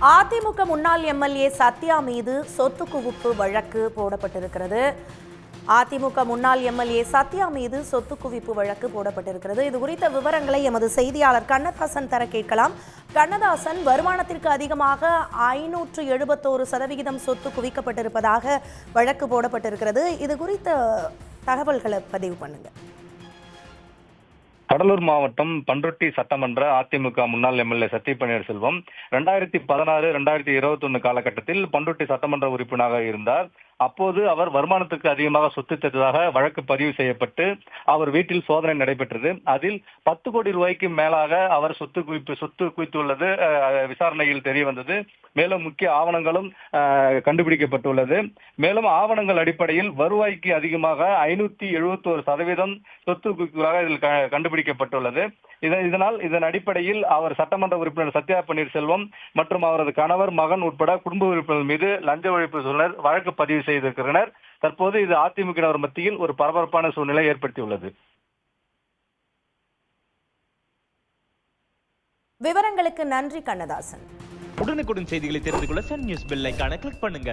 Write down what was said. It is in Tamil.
அதிமுக முன்னாள் எம்எல்ஏ சத்யா மீது சொத்து குவிப்பு வழக்கு போடப்பட்டிருக்கிறது. அதிமுக முன்னாள் எம்எல்ஏ சத்யா மீது சொத்து குவிப்பு வழக்கு போடப்பட்டிருக்கிறது. இது குறித்த விவரங்களை எமது செய்தியாளர் கண்ணதாசன் தர கேட்கலாம். கண்ணதாசன், வருமானத்திற்கு அதிகமாக 571% சொத்து குவிக்கப்பட்டிருப்பதாக வழக்கு போடப்பட்டிருக்கிறது. இது குறித்த தகவல்களை பதிவு பண்ணுங்க. கடலூர் மாவட்டம் பண்ருட்டி சட்டமன்ற அதிமுக முன்னாள் எம்எல்ஏ சத்ய பன்னீர்செல்வம் 2016-2021 காலகட்டத்தில் பண்ருட்டி சட்டமன்ற உறுப்பினராக இருந்தார். அப்போது அவர் வருமானத்துக்கு அதிகமாக சொத்து சேர்த்ததாக வழக்கு பதிவு செய்யப்பட்டு அவர் வீட்டில் சோதனை நடைபெற்றது. அதில் 10 கோடி ரூபாய்க்கு மேலாக அவர் சொத்து குவித்துள்ளது விசாரணையில் தெரிய வந்தது. மேலும் முக்கிய ஆவணங்களும் கண்டுபிடிக்கப்பட்டுள்ளது. மேலும் ஆவணங்கள் அடிப்படையில் வருவாய்க்கு அதிகமாக 571% சொத்து குவிப்புகளாக இதில் கண்டுபிடிக்கப்பட்டுள்ளது. இதன் அடிப்படையில் அவர் சட்டமன்ற உறுப்பினர் சத்யா பன்னீர்செல்வம் மற்றும் அவரது கணவர், மகன் உட்பட குடும்ப உறுப்பினர் மீது லஞ்ச ஒழிப்பு துறையினர் வழக்கு பதிவு செய்திருக்கிறனர். தற்போது இது அதிமுகவினர் மத்தியில் ஒரு பரபரப்பான சூழ்நிலை ஏற்படுத்தியுள்ளது. விவரங்களுக்கு நன்றி கண்ணதாசன். உடனுக்குடன் செய்திகளை தெரிந்து கொள்ள சன் நியூஸ் பெல் ஐகானை கிளிக் பண்ணுங்க.